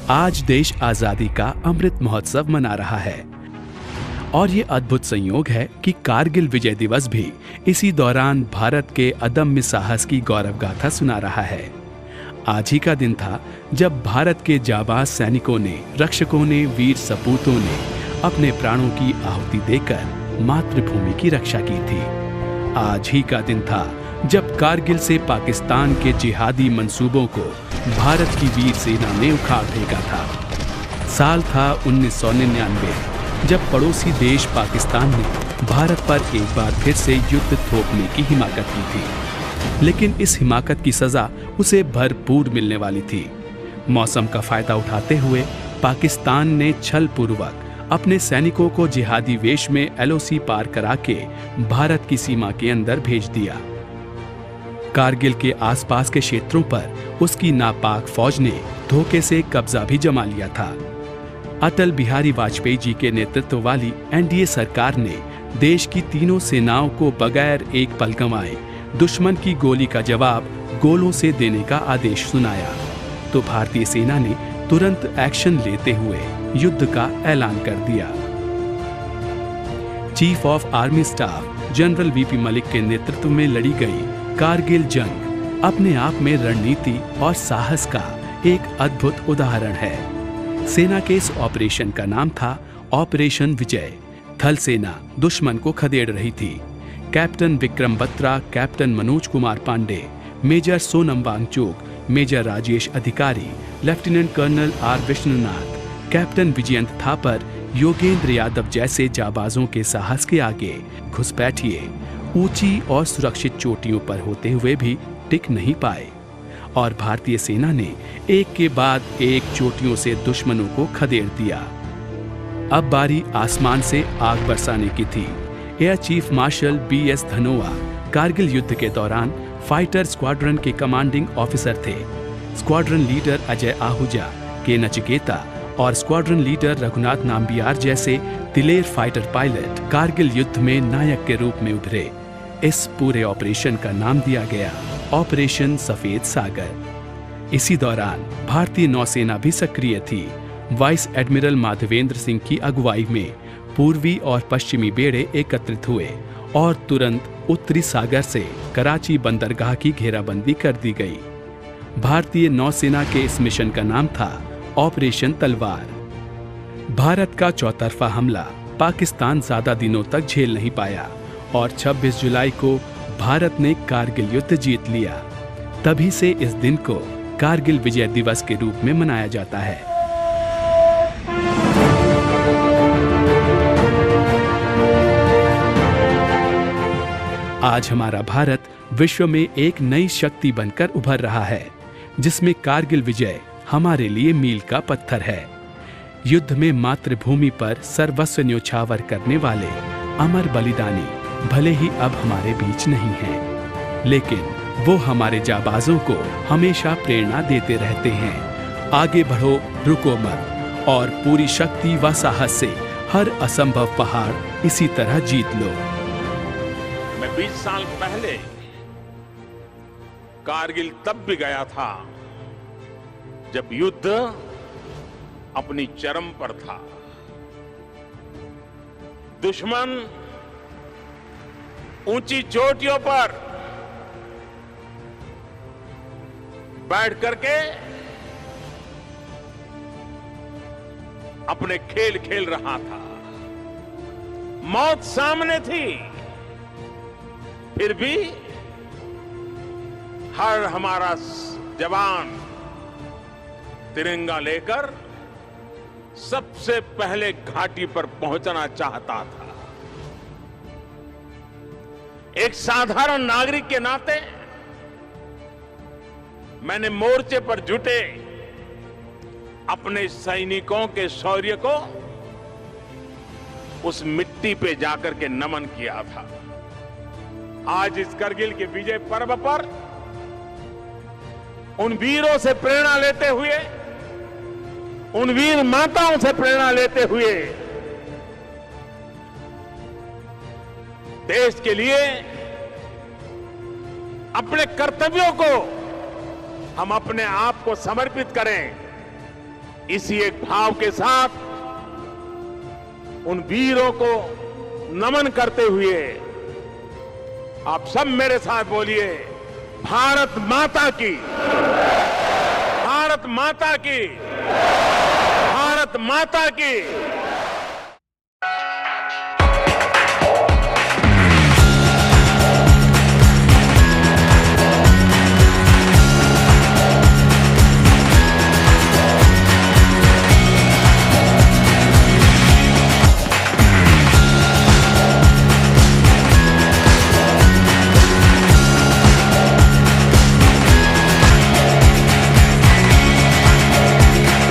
आज देश आजादी का अमृत महोत्सव मना रहा है और ये अद्भुत संयोग है कि कारगिल विजय दिवस भी इसी दौरान भारत के अदम्य साहस की गौरव गाथा सुना रहा है। आज ही का दिन था जब भारत के जाबाज सैनिकों ने, रक्षकों ने, वीर सपूतों ने अपने प्राणों की आहुति देकर मातृभूमि की रक्षा की थी। आज ही का दिन था जब कारगिल से पाकिस्तान के जिहादी मंसूबों को भारत की वीर सेना ने उखाड़ फेंका था। साल था 1999, जब पड़ोसी देश पाकिस्तान ने भारत पर एक बार फिर से युद्ध थोपने की हिमाकत की थी, लेकिन इस हिमाकत की सजा उसे भरपूर मिलने वाली थी। मौसम का फायदा उठाते हुए पाकिस्तान ने छलपूर्वक अपने सैनिकों को जिहादी वेश में एलओसी पार करा के भारत की सीमा के अंदर भेज दिया। कारगिल के आसपास के क्षेत्रों पर उसकी नापाक फौज ने धोखे से कब्जा भी जमा लिया था। अटल बिहारी वाजपेयी जी के नेतृत्व वाली एनडीए सरकार ने देश की तीनों सेनाओं को बगैर एक पल गंवाए दुश्मन की गोली का जवाब गोलों से देने का आदेश सुनाया, तो भारतीय सेना ने तुरंत एक्शन लेते हुए युद्ध का ऐलान कर दिया। Chief of army staff general VP Malik के नेतृत्व में लड़ी गई कारगिल जंग अपने आप में रणनीति और साहस का एक अद्भुत उदाहरण है। सेना के इस ऑपरेशन का नाम था ऑपरेशन विजय। थल सेना दुश्मन को खदेड़ रही थी। Captain Vikram Batra, captain Manoj Kumar Pandey, major Sonam Wangchuk, major Rajesh Adhikari, lieutenant colonel R Vishnunath, captain Vijyant Thapar, Yogendra Yadav जैसे जाबाजों के साहस के आगे घुसपैठिए ऊंची और सुरक्षित चोटियों पर होते हुए भी टिक नहीं पाए और भारतीय सेना ने एक के बाद एक चोटियों से दुश्मनों को खदेड़ दिया। अब बारी आसमान से आग बरसाने की थी। Air chief marshal BS Dhanoa Kargil युद्ध के दौरान फाइटर स्क्वाड्रन के कमांडिंग ऑफिसर थे। Squadron leader Ajay Ahuja, K Nachiketa और स्क्वाड्रन लीडर रघुनाथ नाम्बियार जैसे दिलेर फाइटर पायलट कारगिल युद्ध में नायक के रूप में उभरे। इस पूरे ऑपरेशन का नाम दिया गया ऑपरेशन सफेद सागर। इसी दौरान भारतीय नौसेना भी सक्रिय थी। वाइस एडमिरल माधवेंद्र सिंह की अगुवाई में पूर्वी और पश्चिमी बेड़े एकत्रित हुए और तुरंत उत्तरी सागर से कराची बंदरगाह की घेराबंदी कर दी गई। भारतीय नौसेना के इस मिशन का नाम था ऑपरेशन तलवार। भारत का चौतरफा हमला पाकिस्तान ज्यादा दिनों तक झेल नहीं पाया और 26 जुलाई को भारत ने कारगिल युद्ध जीत लिया। तभी से इस दिन को कारगिल विजय दिवस के रूप में मनाया जाता है। आज हमारा भारत विश्व में एक नई शक्ति बनकर उभर रहा है, जिसमें कारगिल विजय हमारे लिए मील का पत्थर है। युद्ध में मातृभूमि पर सर्वस्व न्योछावर करने वाले अमर बलिदानी भले ही अब हमारे बीच नहीं हैं, लेकिन वो हमारे जाबाजों को हमेशा प्रेरणा देते रहते हैं। आगे बढ़ो, रुको मत और पूरी शक्ति व साहस से हर असंभव पहाड़ इसी तरह जीत लो। मैं 20 साल पहले कारगिल तब भी गया था जब युद्ध अपनी चरम पर था। दुश्मन ऊंची चोटियों पर बैठ करके अपने खेल खेल रहा था। मौत सामने थी, फिर भी हर हमारा जवान तिरंगा लेकर सबसे पहले घाटी पर पहुंचना चाहता था। एक साधारण नागरिक के नाते मैंने मोर्चे पर जुटे अपने सैनिकों के शौर्य को उस मिट्टी पे जाकर के नमन किया था। आज इस करगिल के विजय पर्व पर उन वीरों से प्रेरणा लेते हुए, उन वीर माताओं से प्रेरणा लेते हुए देश के लिए अपने कर्तव्यों को हम अपने आप को समर्पित करें इसी एक भाव के साथ उन वीरों को नमन करते हुए आप सब मेरे साथ बोलिए, भारत माता की, भारत माता की, भारत माता की।